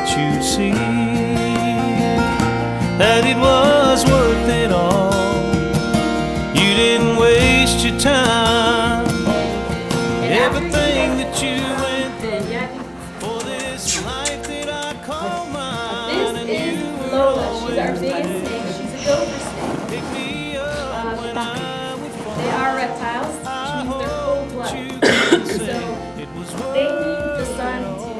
that you'd see that it was worth it all. You didn't waste your time. Everything that you went through for this life that I call mine. This is Lola. She's our biggest snake. She's a gopher snake. They are reptiles, which means they're cold-blooded. So they need the sun to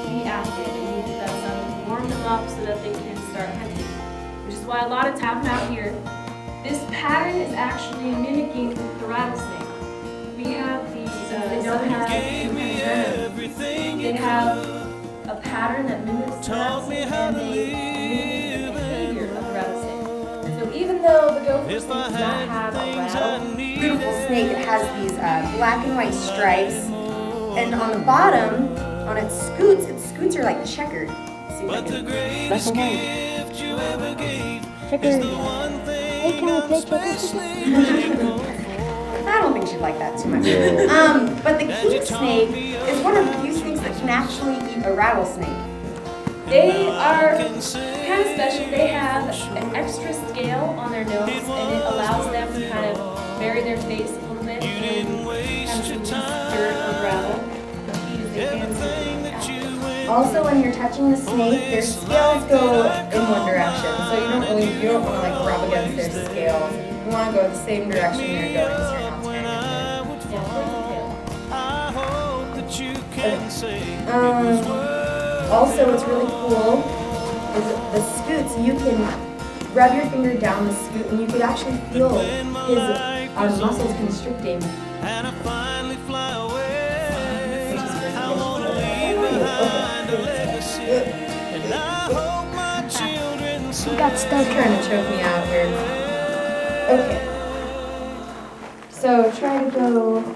be active. They need that sun to warm them up so that they can start hunting. Which is why a lot of times out here, this pattern is actually mimicking the rattlesnake. We have these, they don't have venom. They have a pattern that mimics the rattlesnake, and they mimic the behavior of the rattlesnake. So even though the gopher snake does not have a rattle, beautiful snake, it has these black and white stripes, and on the bottom, on its scoots are like checkered. See if I can- Black and white. Checkers. Hey, can we play checkers? I don't think she'd like that too much. But the king snake is one of the few snakes that can actually eat a rattlesnake. they are kind of special. They have an extra scale on their nose, and it allows them to kind of bury their face a little bit and kind of release dirt or gravel as they can. Also, when you're touching the snake, their scales go in one direction, so you don't want to like rub against their scales. You want to go the same direction they're going, so you're not tearing it. Also, what's really cool is the scoots. You can rub your finger down the scoot, and you could actually feel his muscles constricting. You got stuck. Trying to choke me out here. Okay. So try to go.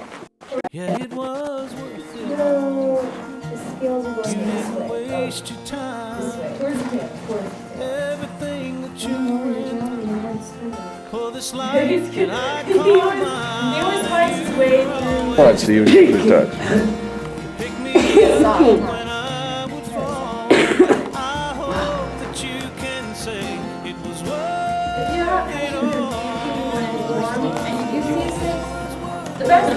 Yeah, it was worth it. No, the scales are going this way. Waste your time. This way. Towards the tip. Towards the tip. Everything that you for this life He that I call mine. always finds his way through. Come on, Steve, give me a touch. Pick me Soft. up when I would fall. I hope that you can say it was worth If you're not kind of and you see a snake, the best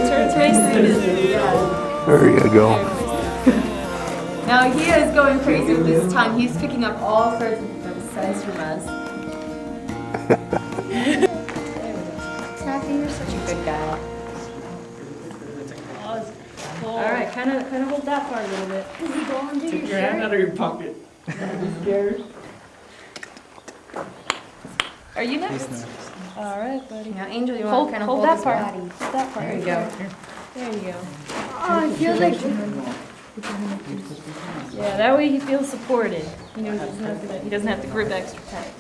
turn facing it. There you go. Now he is going crazy with his tongue. He's picking up all sorts of sense from us. Snappy, you're such a good guy. Alright, kind of hold that part a little bit. Take your hand out of your pocket. Be scared. Are you next? Alright, buddy. Now, Angel, you want to kind of hold that his part. body. Hold that part. There you go. There you go. Oh, I feel like Yeah, that way he feels supported. You know, he doesn't have to grip extra tight.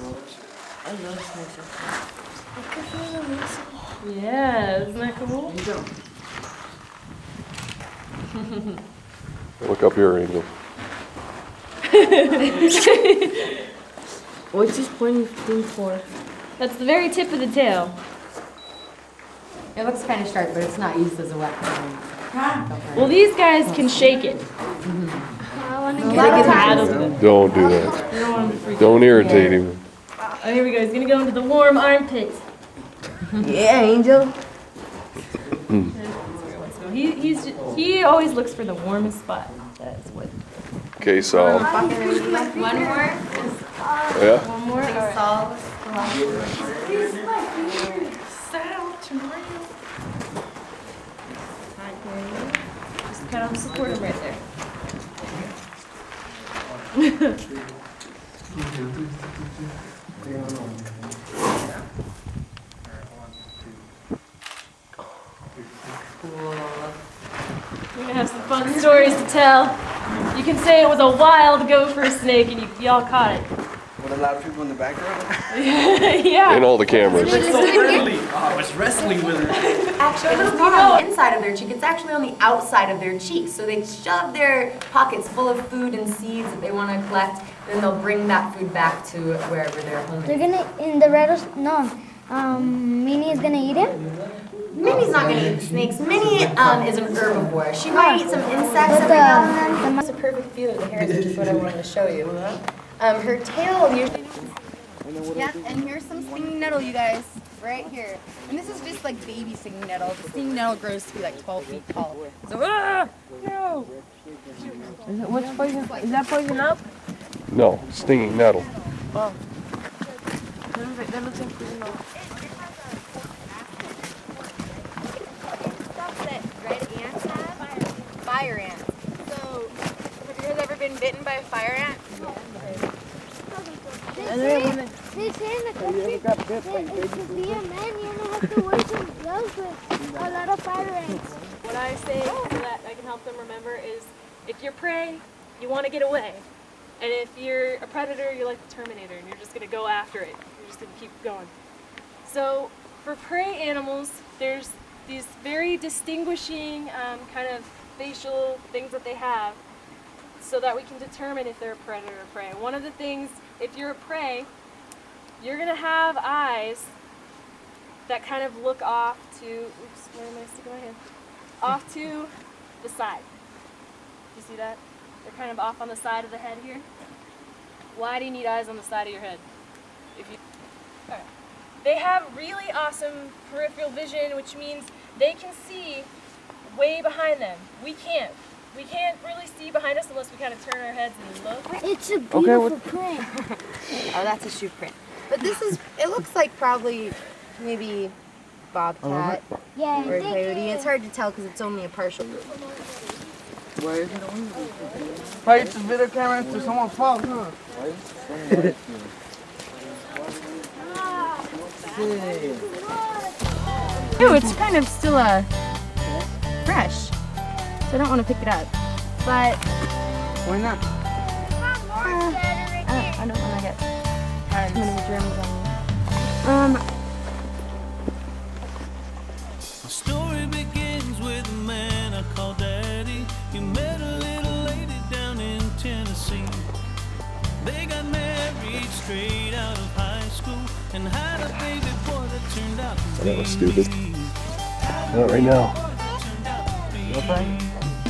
Yeah, isn't that cool? Look up here, Angel. what's this pointing thing for? That's the very tip of the tail. It looks kind of sharp, but it's not used as a weapon. Well, these guys can shake it. I want to A get lot of Rattle times, it. Don't do that. You don't want him to freak out. Don't irritate him. Oh, here we go. He's gonna go into the warm armpit. Yeah, Angel. So he always looks for the warmest spot. That's what. Okay, Sal. one more. Yeah? One more. Alright. Solve. Just kind of support him right there. We're gonna have some fun stories to tell. You can say it was a wild gopher snake and y'all caught it. With a lot of people in the background. Yeah. And all the cameras. So friendly. Oh, I was wrestling with her. Actually, it's not on the inside of their cheek. It's actually on the outside of their cheek. So they shove their pockets full of food and seeds that they want to collect. Then they'll bring that food back to wherever their home They're is. gonna in the rattles. No, Minnie is gonna eat him. Minnie's not going to eat snakes. Minnie is an herbivore. She might eat some insects But every now and then. the perfect view of the hairs, which is what I wanted to show you. Her tail usually... Yep, and here's some stinging nettle, you guys, right here. And this is just like baby stinging nettle. The stinging nettle grows to be like 12 feet tall. So, no! What's poison? Is that poison up? No, stinging nettle. Oh. That looks like poison up. Stuff that red ants have, fire ants. So, have you guys ever been bitten by a fire ant? They say in the country that to be a man, you don't have to wear some gloves with a lot of fire ants. What I say so that I can help them remember is, if you're prey, you want to get away. And if you're a predator, you're like the Terminator, and you're just going to go after it. You're just going to keep going. So for prey animals, there's these very distinguishing kind of facial things that they have so that we can determine if they're a predator or prey. One of the things, if you're a prey, you're going to have eyes that kind of look off to, oops, where am I sticking my hand? Off to the side. You see that? They're kind of off on the side of the head here. Why do you need eyes on the side of your head? If you, all right. They have really awesome peripheral vision, which means they can see way behind them. We can't. We can't really see behind us unless we kind of turn our heads and look. It's a beautiful print. Oh, that's a shoe print. But this is, it looks like probably maybe bobcat Yeah, or coyote. It's hard to tell because it's only a partial. Probably it's a video camera to someone's fault, huh? Ew, it's kind of still fresh. So I don't want to pick it up. But Why not? I don't want to get too many germs on me. The story begins with a man I call Daddy. He met a little lady down in Tennessee. They got married straight out of high school and had a baby boy that turned out to be. That was stupid. Not right now.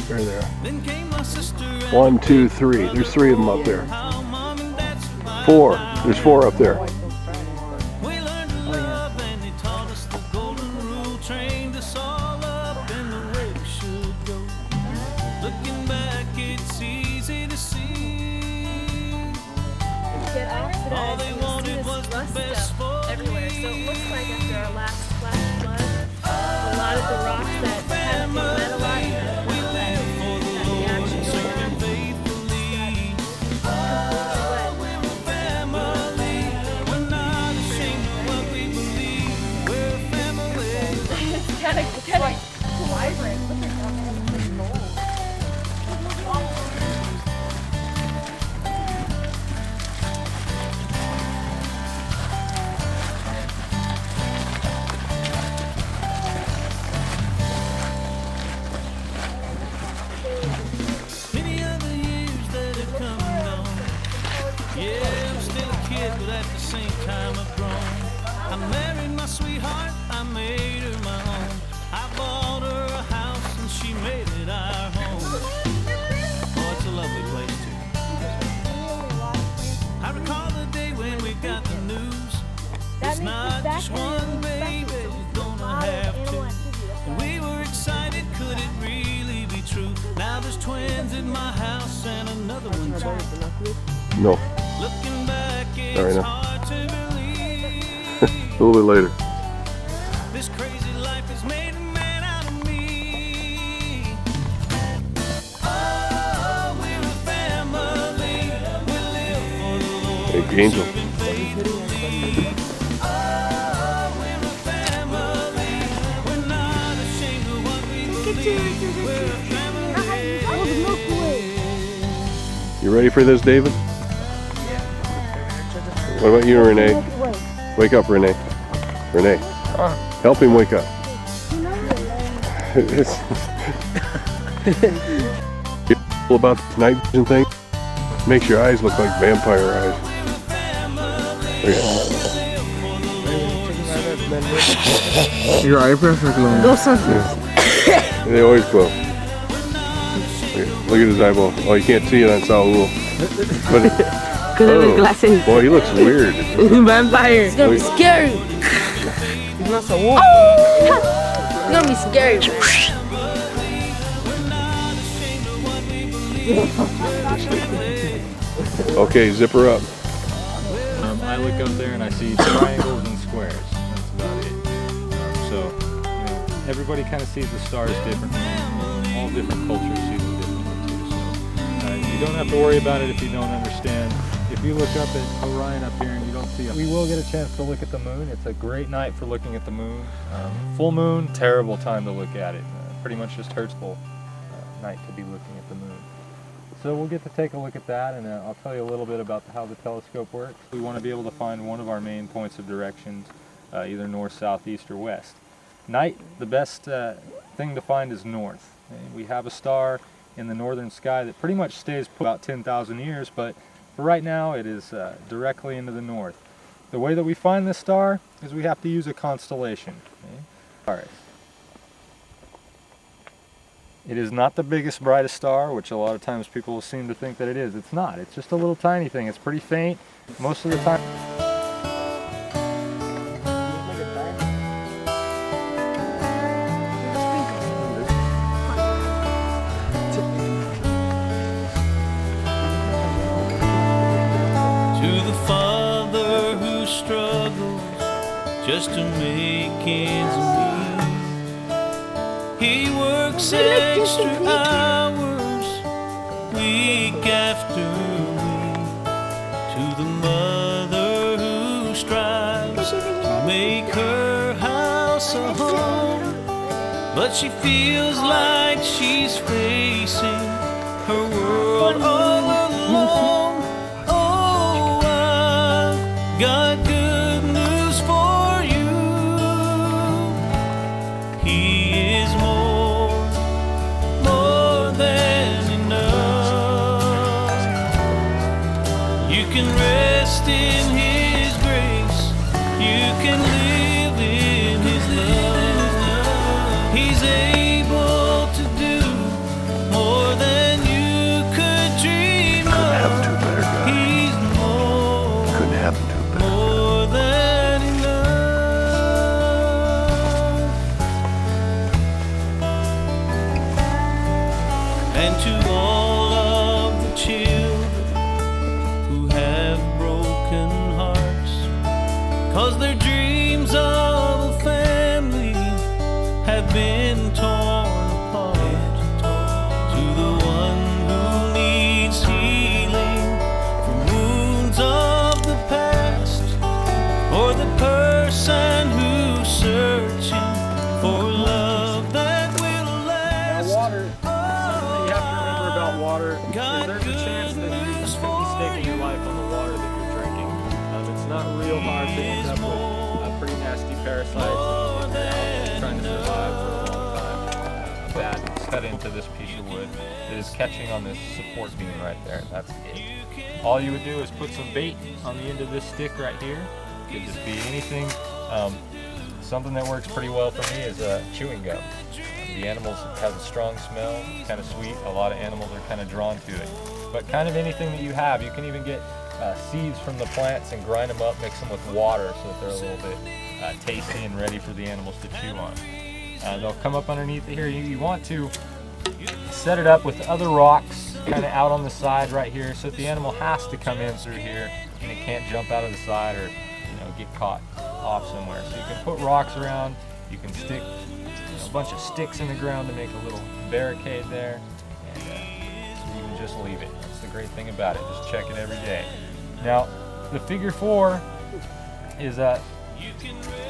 There they are. Then came my sister and 1, 2, 3. There's 3 of them up there. how mom and dad survived. 4. There's 4 up there. We learned to love and they taught us the golden rule, trained us all up in the way we should go. Looking back, it's easy to see. Get oxidized. All they and you'll see wanted this was the rust best stuff for everywhere. So it me. looks like after our last flash flood, a lot of the rocks that had been met a lot We live for the Lord and serve Him faithfully. We're a family. We're not ashamed of what we believe. We're a family. it's kind of vibrant. Many other years that have come and gone. Yeah, I'm still a kid, but at the same time I've grown. I married my sweetheart, I made her my own. I bought her a house and she made it our home. Oh, it's a lovely place too. I recall the day when we got the news. It's not just one baby, we're gonna have two. And we were excited, could it really be true? Now there's twins in my house and another one too. No. Looking back, All right, it's now. hard to believe. A little bit later. This crazy life has made a man out of me. Oh, we're a family. We live for the Lord. Hey, Angel. serving faithfully. Oh, we're a family. We're not ashamed of what we believe. We're a family. You ready for this, David? What about you, Renee? Wake up, Renee. Renee, help him wake up. It's about this night vision thing. Makes your eyes look like vampire eyes. Your eyebrows are glowing. They always glow. Look at his eyeball. Oh, you can't see it on Saul. But Because of his glasses. boy, he looks weird. Vampire. It's gonna be scary. He's not so wolf. It's gonna be scary. Okay, zip her up. I look up there and I see triangles and squares. That's about it. So, you know, everybody kind of sees the stars differently. All different cultures see them differently too. So, you don't have to worry about it if you don't understand. If you look up at Orion up here and you don't see it, we will get a chance to look at the moon. It's a great night for looking at the moon. Full moon, terrible time to look at it. Pretty much just hurtful night to be looking at the moon. So we'll get to take a look at that, and I'll tell you a little bit about how the telescope works. We want to be able to find one of our main points of directions, either north, south, east, or west. Night, the best thing to find is north. We have a star in the northern sky that pretty much stays put about 10,000 years, but for right now it is directly into the north. The way that we find this star is we have to use a constellation. Okay? It is not the biggest, brightest star, which a lot of times people seem to think that it is. It's not. It's just a little tiny thing. It's pretty faint most of the time. To the father who struggles just to make ends meet. He works extra hours week after week. To the mother who strives to make her house a home, but she feels like she's facing her world all alone. Oh, I've got good news for you. He is more than enough. You can rest in His grace. You can live in His love. He's able to do more than you could dream of. Couldn't happen to a better guy. He's more. Couldn't happen to a better guy. More than enough. And to all of the children who have broken hearts, 'cause their dreams of a family have been torn apart. To the one who needs healing from wounds of the past, or the person who's searching for love that will last. Water, something you have to remember about water is there's a chance that you could be staking your life on the water that you're drinking. It's not real hard to end up with pretty nasty parasites if you're out trying to survive for a long time. A bat cut into this piece of wood that is catching on this support beam right there. That's it. All you would do is put some bait on the end of this stick right here. It could just be anything. Something that works pretty well for me is chewing gum. The animals have a strong smell, it's kind of sweet. A lot of animals are kind of drawn to it. But kind of anything that you have, you can even get seeds from the plants and grind them up, mix them with water so that they're a little bit tasty and ready for the animals to chew on. They'll come up underneath here. You want to set it up with other rocks kind of out on the side right here so that the animal has to come in through here and it can't jump out of the side or get caught off somewhere. So you can put rocks around, you can stick a bunch of sticks in the ground to make a little barricade there, and you can just leave it. That's the great thing about it. Just check it every day. Now, the figure 4 is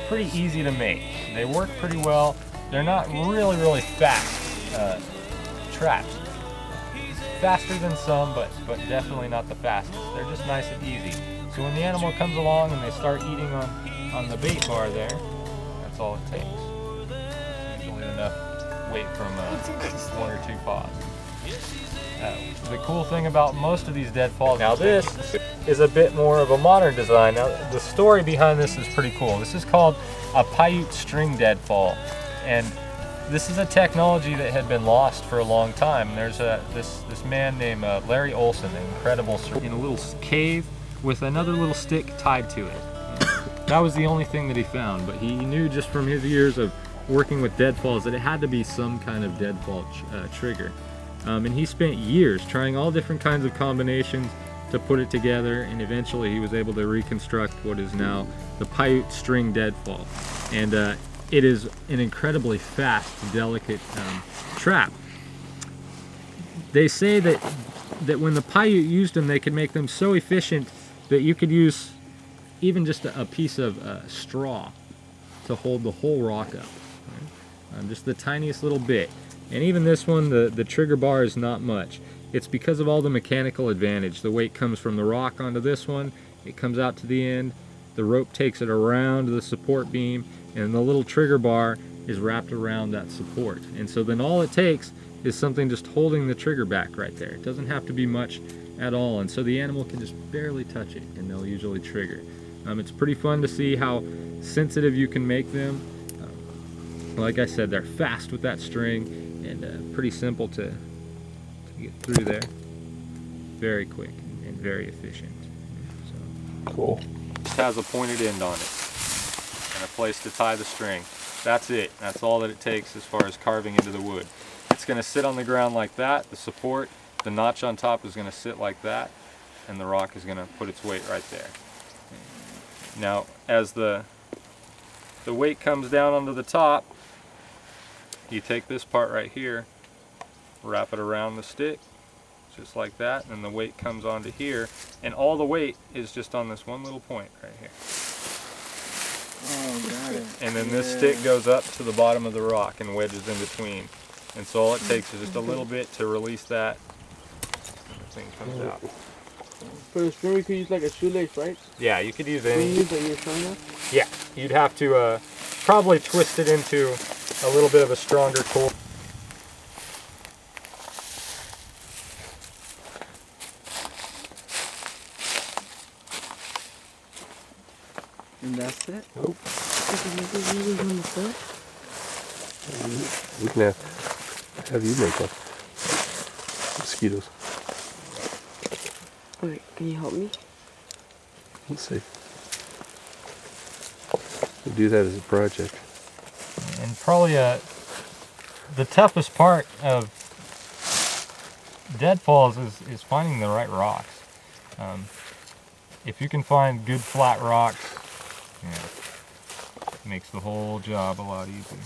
pretty easy to make. They work pretty well. They're not really fast traps. Faster than some, but definitely not the fastest. They're just nice and easy. So when the animal comes along and they start eating on the bait bar there, that's all it takes. It's usually enough weight from 1 or 2 paws. The cool thing about most of these deadfalls, now this is a bit more of a modern design. Now the story behind this is pretty cool. This is called a Paiute string deadfall, and this is a technology that had been lost for a long time. There's this man named Larry Olson, an incredible in a little cave with another little stick tied to it. That was the only thing that he found, but he knew just from his years of working with deadfalls that it had to be some kind of deadfall trigger. And he spent years trying all different kinds of combinations to put it together, and eventually he was able to reconstruct what is now the Paiute string deadfall. And it is an incredibly fast, delicate trap. They say that when the Paiute used them, they could make them so efficient that you could use even just a piece of straw to hold the whole rock up. Right? Just the tiniest little bit. And even this one, the trigger bar is not much. It's because of all the mechanical advantage. The weight comes from the rock onto this one, it comes out to the end, the rope takes it around the support beam, and the little trigger bar is wrapped around that support. And so then all it takes is something just holding the trigger back right there. It doesn't have to be much at all, and so the animal can just barely touch it, and they'll usually trigger. It's pretty fun to see how sensitive you can make them. Like I said, they're fast with that string, and pretty simple to get through there. Very quick and very efficient. So, cool. Just has a pointed end on it and a place to tie the string. That's it. That's all that it takes as far as carving into the wood. It's going to sit on the ground like that. The support, the notch on top is going to sit like that, and the rock is going to put its weight right there. Now, as the weight comes down onto the top, you take this part right here, wrap it around the stick, just like that, and the weight comes onto here, and all the weight is just on this one little point right here. Oh, got it. And then this stick goes up to the bottom of the rock and wedges in between. And so all it takes is just a little bit to release that, and the thing comes out. For the string, we could use like a shoelace, right? Yeah, you could use Can any. you use like you're showing us? Yeah, you'd have to probably twist it into a little bit of a stronger cord. And that's it? Nope. We can have you make one. Mosquitoes. Wait, can you help me? Let's see. We'll do that as a project. And probably the toughest part of deadfalls is finding the right rocks. If you can find good flat rocks, it makes the whole job a lot easier.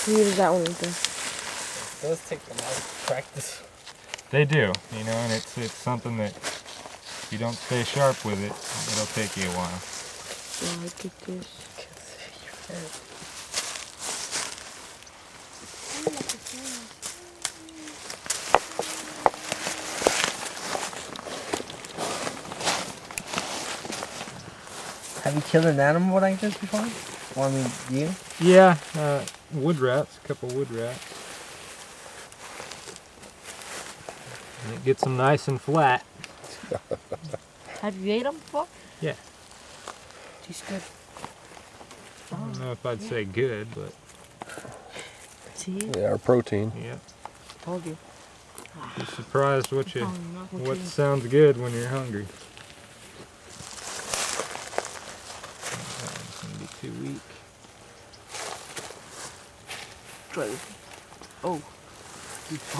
Who uses that one, Ethan? It does take a lot of practice. They do, you know, and it's something that if you don't stay sharp with it, it'll take you a while. Yeah, look at this. Have you killed an animal like this before? Well, I mean, you? Yeah, wood rats, a couple wood rats. And it gets them nice and flat. Have you ate them before? Yeah. She's good. I don't know if I'd say good, but See? They are protein. yeah. Told you. Be surprised what What sounds good when you're hungry. That one's gonna be too weak. Try this. Oh. It's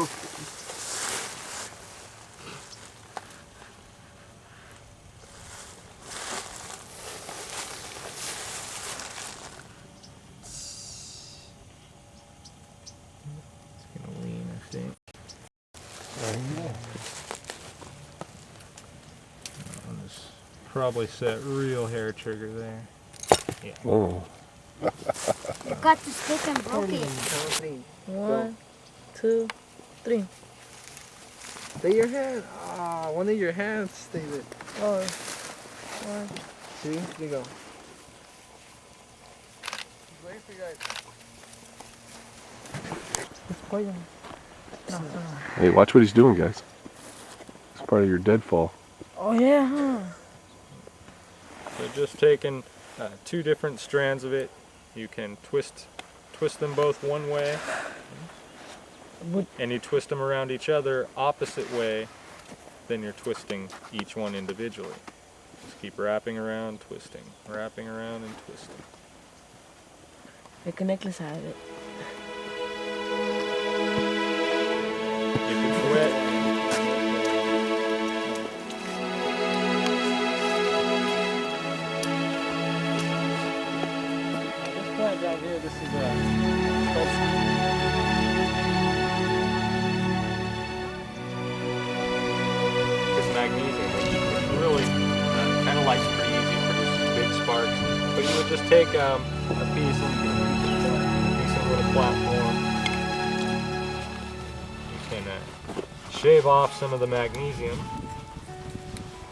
gonna lean, I think. I'll just probably set real hair trigger there. Yeah. Oh. You got the stick and broke it. 1, 2, 3. Stay your hand. Ah, one of your hands stay there. Oh. 1. See? There you go. Wait for you guys. It's poison. No. Hey, watch what he's doing, guys. It's part of your deadfall. Oh yeah, huh? So just taking 2 different strands of it, you can twist them both one way, and you twist them around each other opposite way, then you're twisting each one individually. Just keep wrapping around, twisting, wrapping around and twisting. Make a necklace out of it. If it's wet, this plant down here, this is this magnesium, which really kind of likes pretty easy, produces big sparks. But you would just take a piece and decent little platform. You can shave off some of the magnesium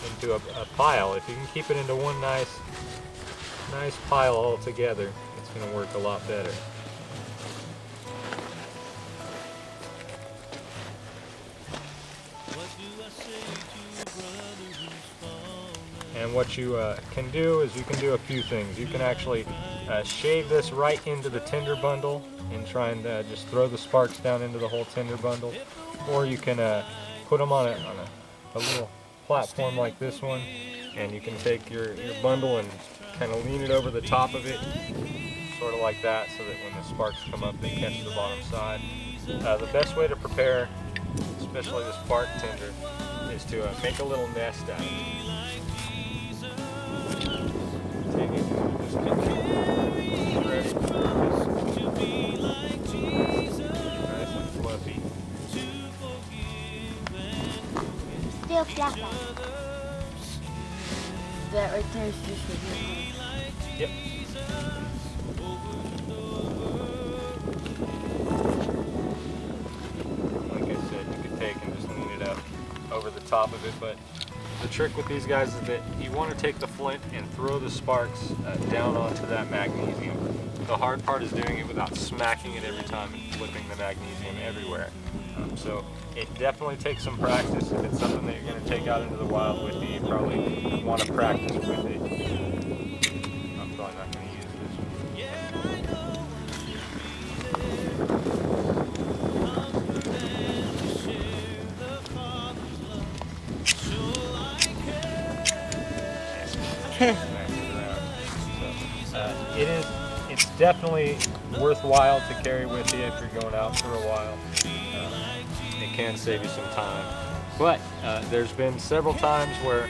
into a pile. If you can keep it into one nice pile all together, it's going to work a lot better. And what you can do is you can do a few things. You can actually shave this right into the tinder bundle and try and just throw the sparks down into the whole tinder bundle. Or you can put them on a little platform like this one, and you can take your bundle and kind of lean it over the top of it, sort of like that, so that when the sparks come up they catch the bottom side. The best way to prepare, especially the spark tinder, is to make a little nest out of it. Take it and just get it ready. Nice and fluffy. Still flat. That right there is just for you. Yep. Like I said, you could take and just lean it up over the top of it, but the trick with these guys is that you want to take the flint and throw the sparks down onto that magnesium. The hard part is doing it without smacking it every time and flipping the magnesium everywhere. So it definitely takes some practice. If it's something that you're going to take out into the wild with you, you probably want to practice with it. I'm probably not going to use this one. It's definitely worthwhile to carry with you if you're going out for a while. It can save you some time. But there's been several times where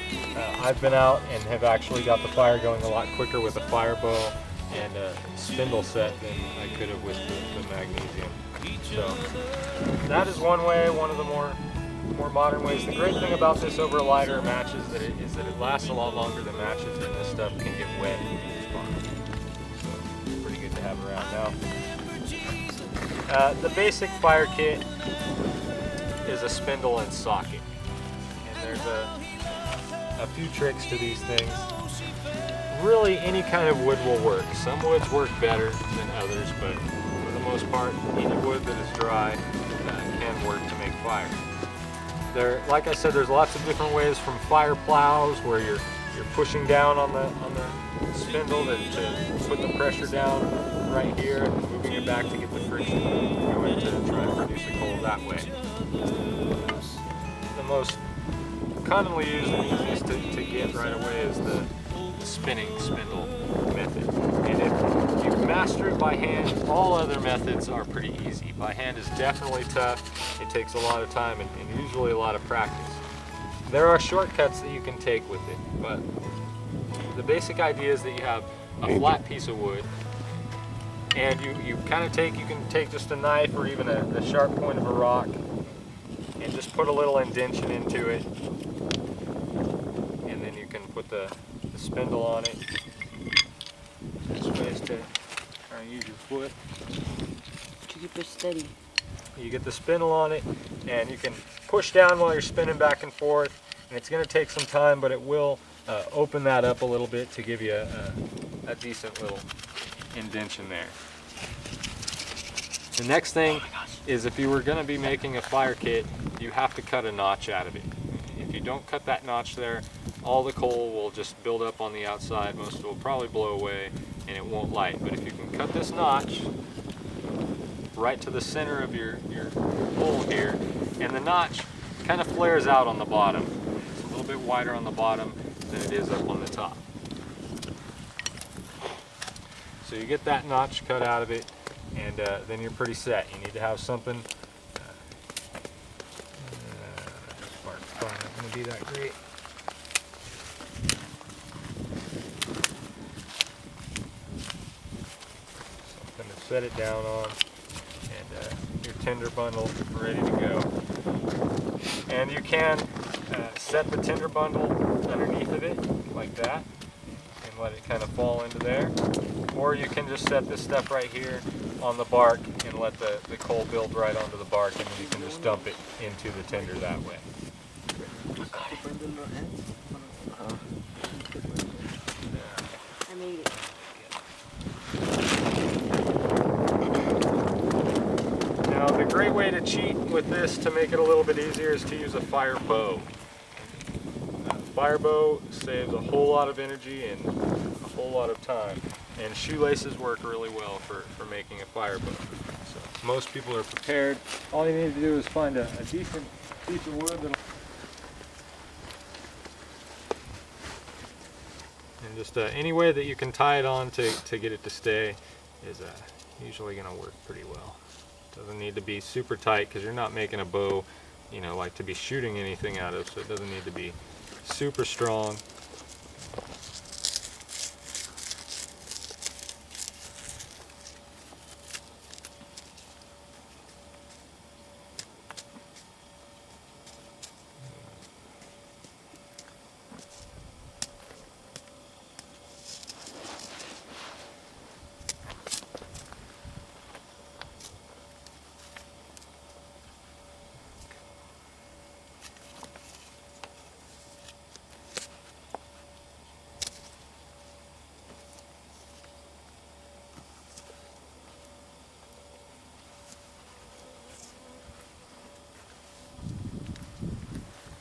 I've been out and have actually got the fire going a lot quicker with a fire bow and a spindle set than I could have with the magnesium. So that is one way, one of the more modern ways. The great thing about this over a lighter match is that it lasts a lot longer than matches, and this stuff can get wet and spark. So pretty good to have around now. The basic fire kit is a spindle and socket, and there's a few tricks to these things. Really, any kind of wood will work. Some woods work better than others, but for the most part, any wood that is dry can work to make fire. Like I said, there's lots of different ways, from fire plows, where you're pushing down on the spindle to put the pressure down right here and moving it back to get the friction going to try and produce a coal that way. The most commonly used and easiest to get right away is the spinning spindle method. And if you master it by hand, all other methods are pretty easy. By hand is definitely tough. It takes a lot of time and usually a lot of practice. There are shortcuts that you can take with it, but the basic idea is that you have a flat piece of wood, and you can take just a knife or even the sharp point of a rock and just put a little indention into it, and then you can put the spindle on it. This way is to try and use your foot To keep it steady. You get the spindle on it, and you can push down while you're spinning back and forth, and it's going to take some time, but it will open that up a little bit to give you a decent little indention there. The next thing is, if you were going to be making a fire kit, you have to cut a notch out of it. If you don't cut that notch there, all the coal will just build up on the outside. Most of it will probably blow away, and it won't light. But if you can cut this notch right to the center of your hole here, and the notch kind of flares out on the bottom. It's a little bit wider on the bottom than it is up on the top. So you get that notch cut out of it, and then you're pretty set. You need to have something. Spark's probably not going to be that great. Something to set it down on, and your tinder bundle ready to go. And you can set the tinder bundle underneath of it like that, and let it kind of fall into there. Or you can just set this stuff right here on the bark and let the coal build right onto the bark, and then you can just dump it into the tinder that way. I made it. Now the great way to cheat with this to make it a little bit easier is to use a fire bow. Fire bow saves a whole lot of energy and a whole lot of time. And shoelaces work really well for making a fire bow. So most people are prepared. All you need to do is find a decent piece of wood and just any way that you can tie it on to get it to stay is usually going to work pretty well. Doesn't need to be super tight because you're not making a bow, you know, like to be shooting anything out of, so it doesn't need to be super strong.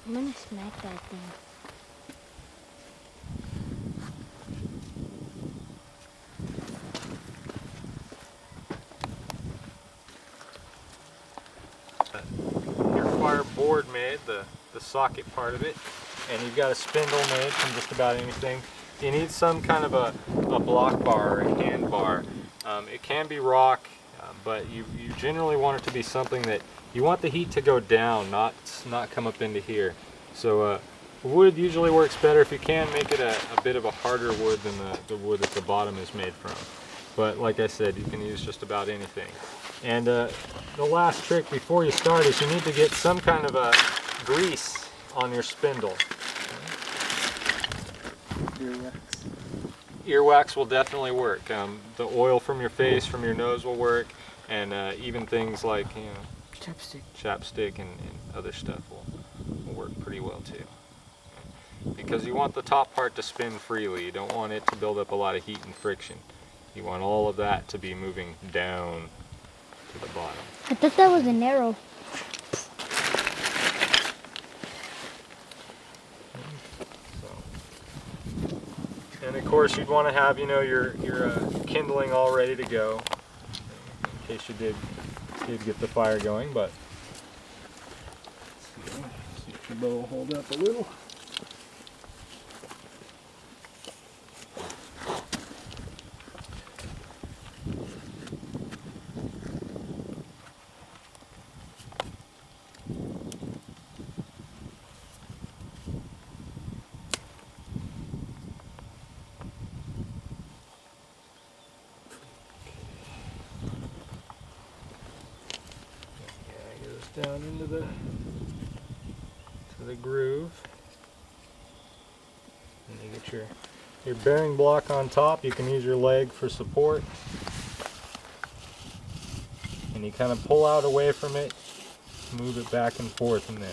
I'm gonna smack that thing. Your fire board made, the socket part of it, and you've got a spindle made from just about anything. You need some kind of a block bar or a hand bar. It can be rock, but you generally want it to be something that you want the heat to go down, not come up into here. So wood usually works better. If you can, make it a bit of a harder wood than the wood that the bottom is made from. But like I said, you can use just about anything. And the last trick before you start is you need to get some kind of a grease on your spindle. Earwax will definitely work. The oil from your face, from your nose will work, and even things like, you know, chapstick and other stuff will work pretty well too. Because you want the top part to spin freely. You don't want it to build up a lot of heat and friction. You want all of that to be moving down to the bottom. I thought that was an arrow. And of course you'd want to have, you know, your kindling all ready to go in case you did get the fire going. But see if your bow will hold up a little. Down into the groove, and you get your bearing block on top. You can use your leg for support, and you kind of pull out away from it, move it back and forth in there.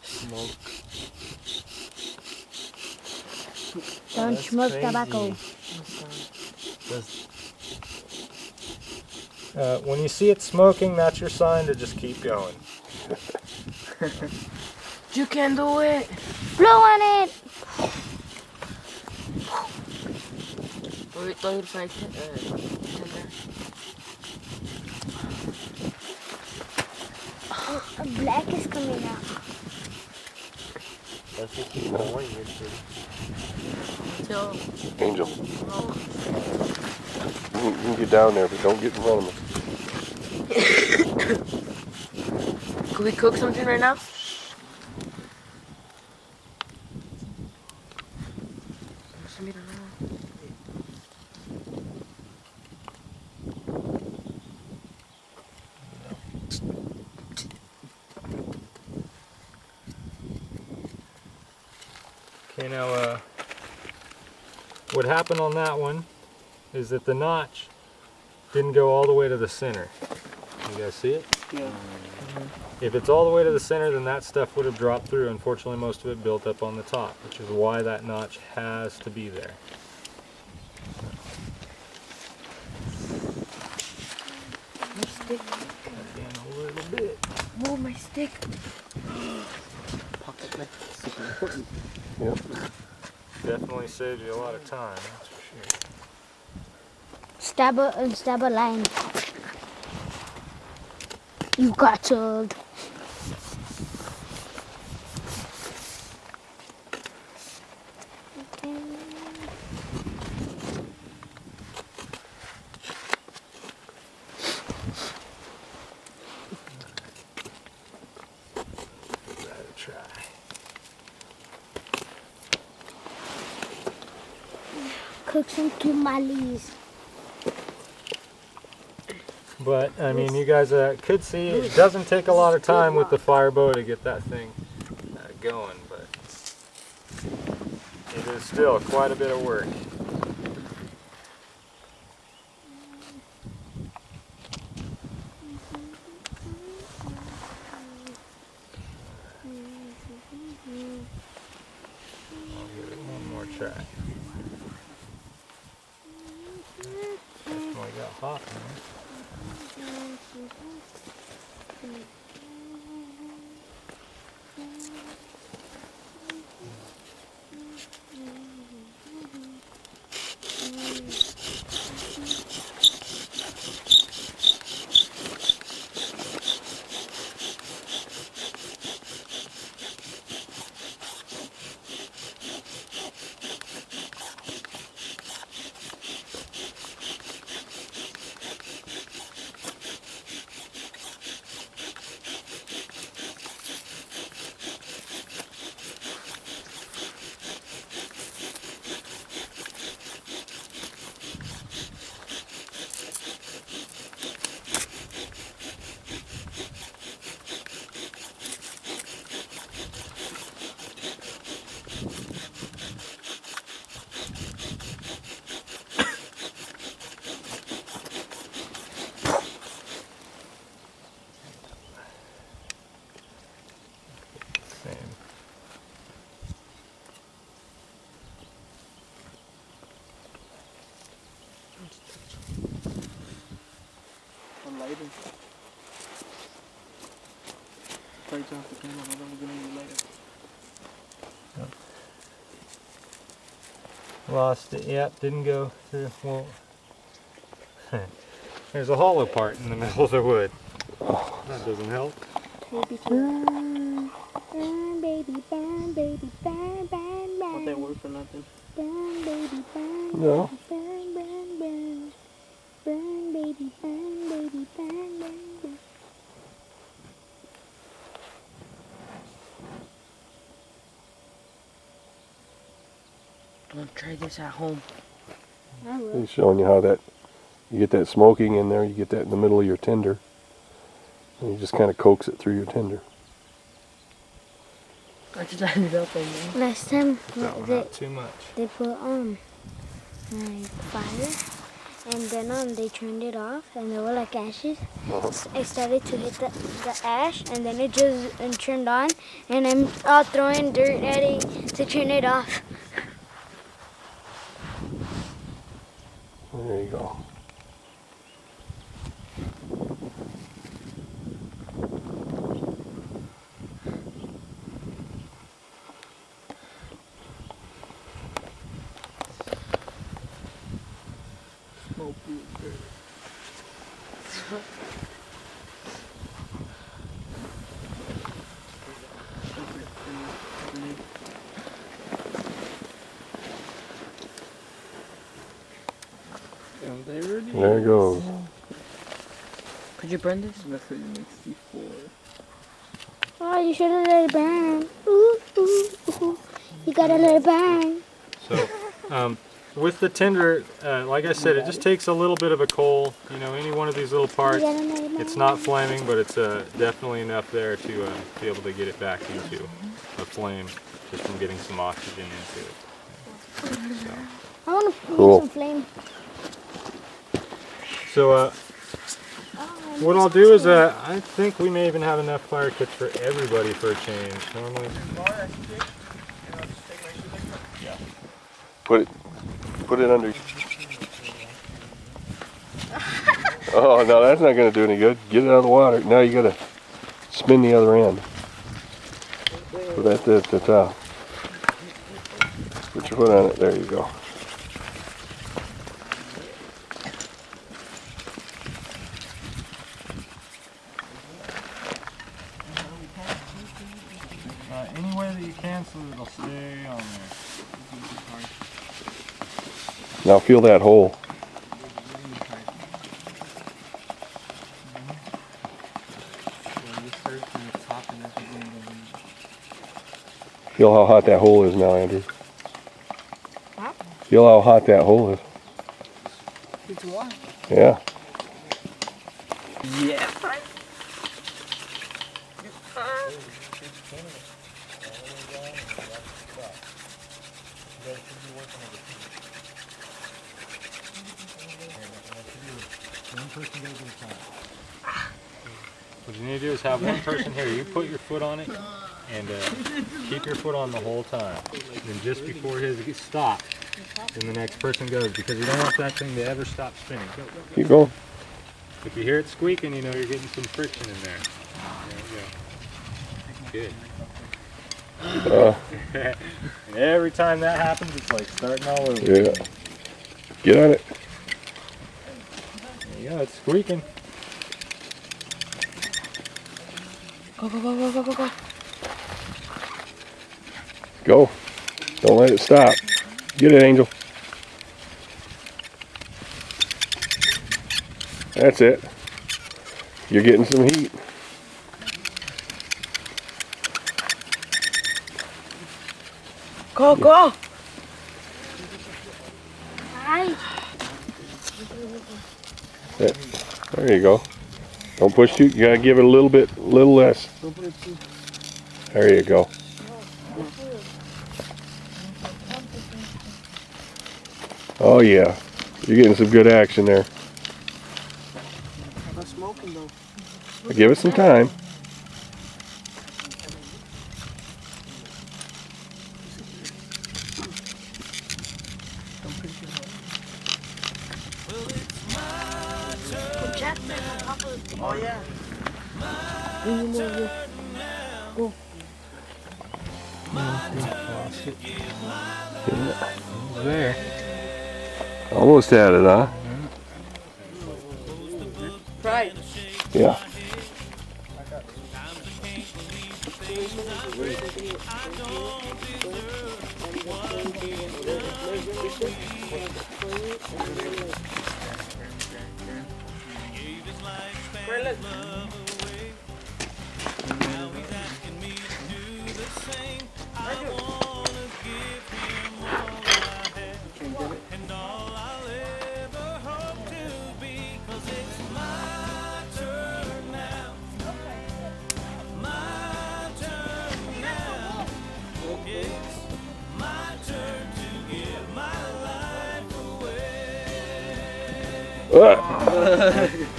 Smoke. Don't smoke tobacco. When you see it smoking, that's your sign to just keep going. You can do it. Blow on it. Black is coming out. That's just Angel. You can get down there, but don't get in front of me. Could we cook something right now? Okay, now what happened on that one is that the notch didn't go all the way to the center. You guys see it? Yeah. If it's all the way to the center, then that stuff would have dropped through. Unfortunately, most of it built up on the top, which is why that notch has to be there. Stick. Again, a little bit. Move my stick. Pocket knife. Super important. Yep. Definitely saves you a lot of time, that's for sure. Stab a line. You got told. Cook some tamales. But, I mean, you guys could see it doesn't take a lot of time with the fire bow to get that thing going, but it is still quite a bit of work. I'll give it one more try. Definitely got hot in there. Lighter. Turns off the camera, I'm gonna give you lighter. Lost it, yep, didn't go through. Well, there's a hollow part in the middle of the wood. That doesn't help. Burn, burn, baby, burn, baby, burn, burn, burn. Won't that work for nothing? Burn, baby, burn, No. burn, burn, burn. Burn, baby, burn, baby, burn, burn, burn. I'm gonna try this at home. I will. He's showing you how that, you get that smoking in there, you get that in the middle of your tinder. And you just kind of coax it through your tinder. I just ended up in there. Last time That one out too much. they put like fire, and then they turned it off, and there were like ashes. I started to hit the ash, and then it just turned on, and I'm all throwing dirt at it to turn it off. There you go. There it goes. Could you burn this? Oh, you should have let it burn. Ooh, ooh, ooh. You gotta let it burn. So, with the tinder, like I said, it just takes a little bit of a coal. You know, any one of these little parts, it's not flaming, but it's definitely enough there to be able to get it back into a flame, just from getting some oxygen into it. So. I want to make Cool. some flame. So, what I'll do is, I think we may even have enough fire kits for everybody for a change. Normally, Put it under. Oh no, that's not going to do any good. Get it out of the water. Now you got to spin the other end. Put that at the top. Put your foot on it. There you go. any way that you can so that it'll stay on there. Now feel that hole. Feel how hot that hole is now, Andrew. Huh? Feel how hot that hole is. It's warm. Yeah. Yeah. What you need to do is have one person here. You put your foot on it and keep your foot on the whole time. And just before his stops, then the next person goes, because you don't want that thing to ever stop spinning. Go, go, go. Keep going. If you hear it squeaking, you know you're getting some friction in there. There you go. Good. And every time that happens, it's like starting all over. Yeah. Get on it. There you go, it's squeaking. Go, go, go, go, go, go, go. Go. Don't let it stop. Get it, Angel. That's it. You're getting some heat. Go, go. There you go. Don't push too. You gotta give it a little bit, little less. There you go. Oh yeah, you're getting some good action there. Not smoking though. Give it some time. Oh yeah. Go. There. Almost had it, huh? Right. Yeah.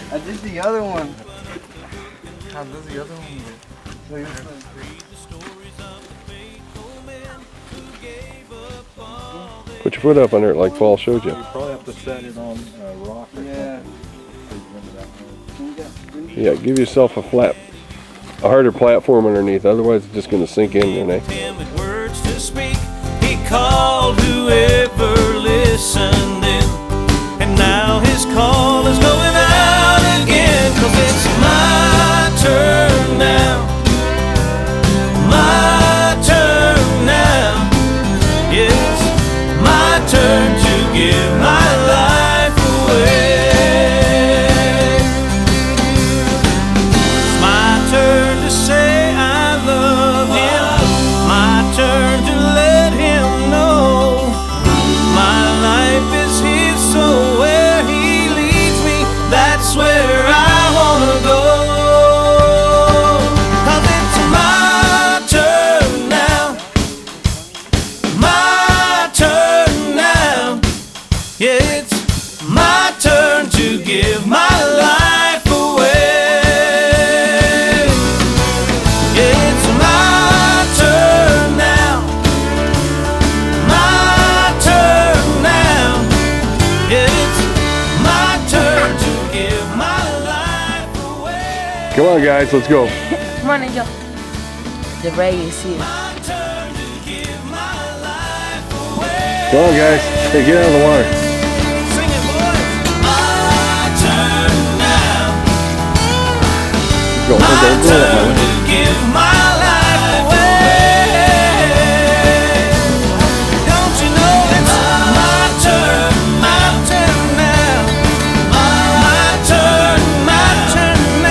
I did the other one. How does the other one go? Put your foot up under it like Paul showed you. You probably have to set it on a rock or Yeah. something. Yeah, give yourself a harder platform underneath. Otherwise, it's just going to sink in there. Him with words to speak, he called whoever listened in, and now his call is going out again, 'cause it's my turn now, my turn now, yes, my turn to give my life away. Come on, guys, let's go. Come on, Angel. The rain is here. Come on, guys. Hey, get out of the water. Sing it, boys. My turn now. Go. Don't go that way. To give my life away. Don't you know it's my turn now. My turn now.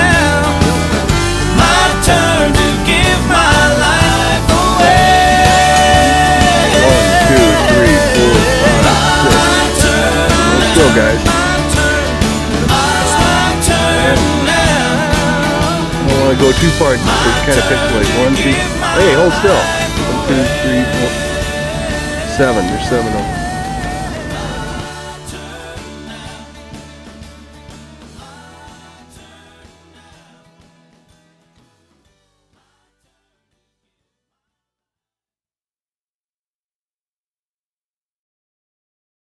My turn to give my life away. 1, 2, 3, 4, 5, 6. Let's go, guys. I don't want to go too far. It's kind of pixelated. 1, 2. Hey, hold still. 1, 2, 3, 4, 7. There's 7 of them.